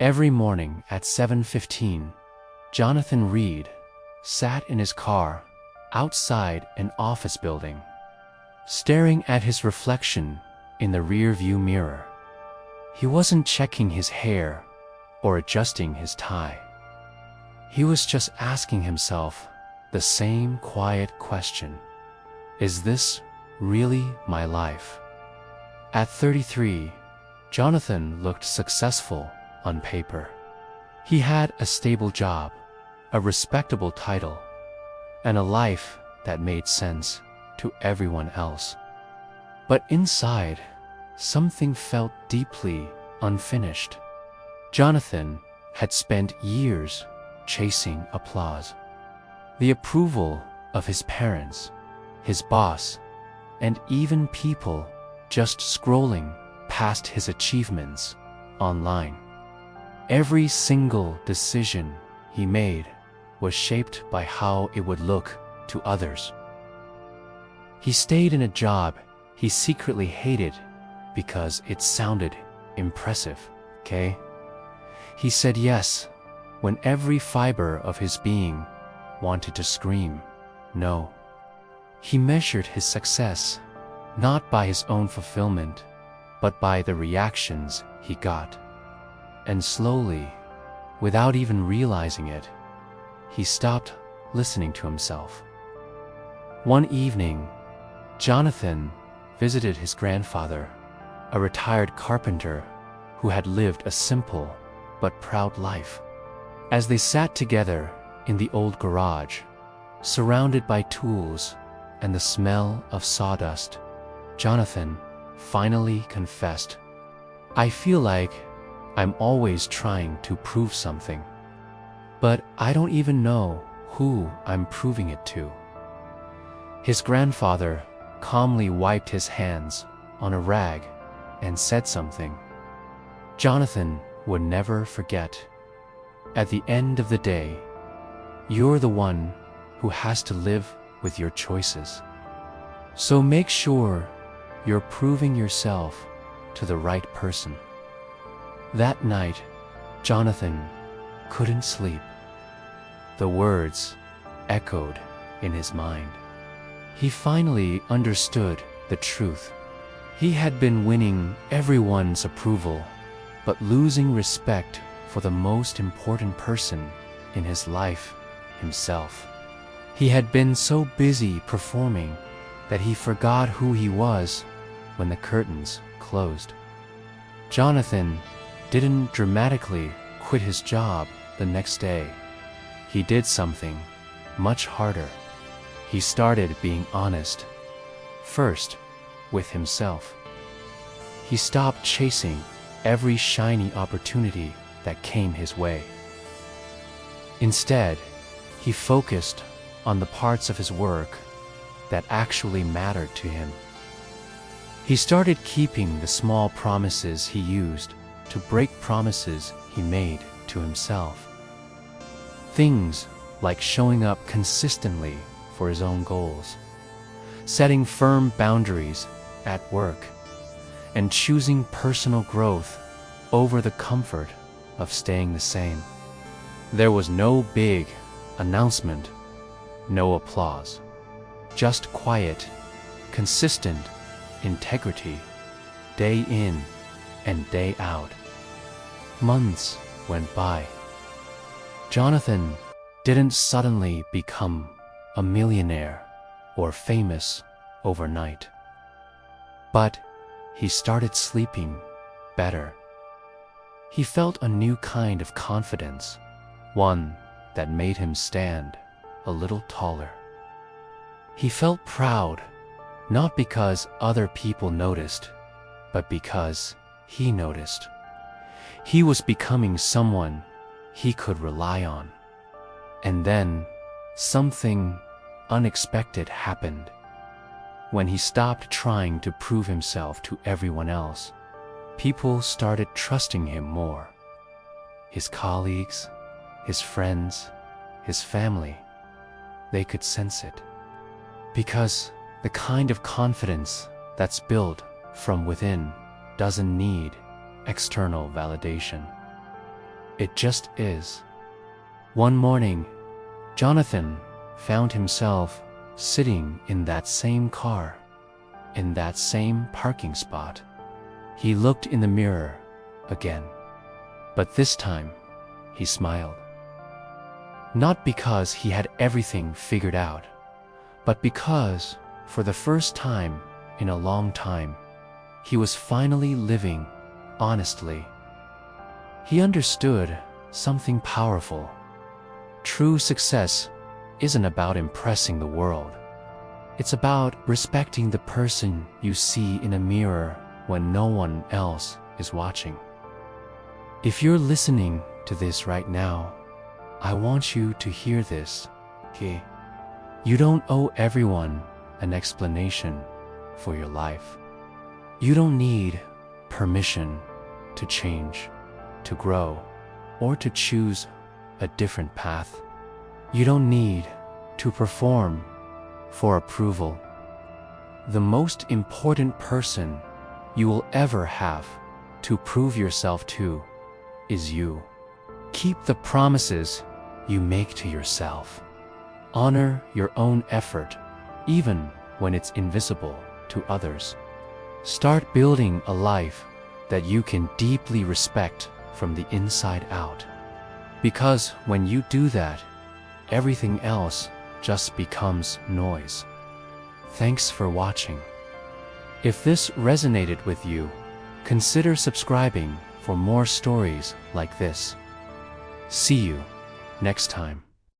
Every morning at 7:15, Jonathan Reed sat in his car outside an office building, staring at his reflection in the rear-view mirror. He wasn't checking his hair or adjusting his tie. He was just asking himself the same quiet question: is this really my life? At 33, Jonathan looked successful on paper. He had a stable job, a respectable title, and a life that made sense to everyone else. But inside, something felt deeply unfinished. Jonathan had spent years chasing applause, the approval of his parents, his boss, and even people just scrolling past his achievements online. Every single decision he made was shaped by how it would look to others. He stayed in a job he secretly hated because it sounded impressive, okay? He said yes when every fiber of his being wanted to scream no. He measured his success not by his own fulfillment, but by the reactions he got. And slowly, without even realizing it, he stopped listening to himself. One evening, Jonathan visited his grandfather, a retired carpenter who had lived a simple but proud life. As they sat together in the old garage, surrounded by tools and the smell of sawdust, Jonathan finally confessed, "I feel like I'm always trying to prove something, but I don't even know who I'm proving it to." His grandfather calmly wiped his hands on a rag and said something Jonathan would never forget. "At the end of the day, you're the one who has to live with your choices. So make sure you're proving yourself to the right person." That night, Jonathan couldn't sleep. The words echoed in his mind. He finally understood the truth. He had been winning everyone's approval, but losing respect for the most important person in his life, himself. He had been so busy performing that he forgot who he was when the curtains closed. Jonathan didn't dramatically quit his job the next day. He did something much harder. He started being honest, first with himself. He stopped chasing every shiny opportunity that came his way. Instead, he focused on the parts of his work that actually mattered to him. He started keeping the small promises he used to break promises he made to himself. Things like showing up consistently for his own goals, setting firm boundaries at work, and choosing personal growth over the comfort of staying the same. There was no big announcement, no applause, just quiet, consistent integrity, day in and day out. Months went by. Jonathan didn't suddenly become a millionaire or famous overnight, but he started sleeping better. He felt a new kind of confidence, one that made him stand a little taller. He felt proud, not because other people noticed, but because he noticed. He was becoming someone he could rely on. And then something unexpected happened. When he stopped trying to prove himself to everyone else, people started trusting him more. His colleagues, his friends, his family, they could sense it. Because the kind of confidence that's built from within doesn't need external validation. It just is. One morning, Jonathan found himself sitting in that same car, in that same parking spot. He looked in the mirror again, but this time he smiled. Not because he had everything figured out, but because, for the first time in a long time, he was finally living honestly. He understood something powerful. True success isn't about impressing the world. It's about respecting the person you see in a mirror when no one else is watching. If you're listening to this right now, I want you to hear this. Okay? You don't owe everyone an explanation for your life. You don't need permission to change, to grow, or to choose a different path. You don't need to perform for approval. The most important person you will ever have to prove yourself to is you. Keep the promises you make to yourself. Honor your own effort, even when it's invisible to others. Start building a life that you can deeply respect from the inside out. Because when you do that, everything else just becomes noise. Thanks for watching. If this resonated with you, consider subscribing for more stories like this. See you next time.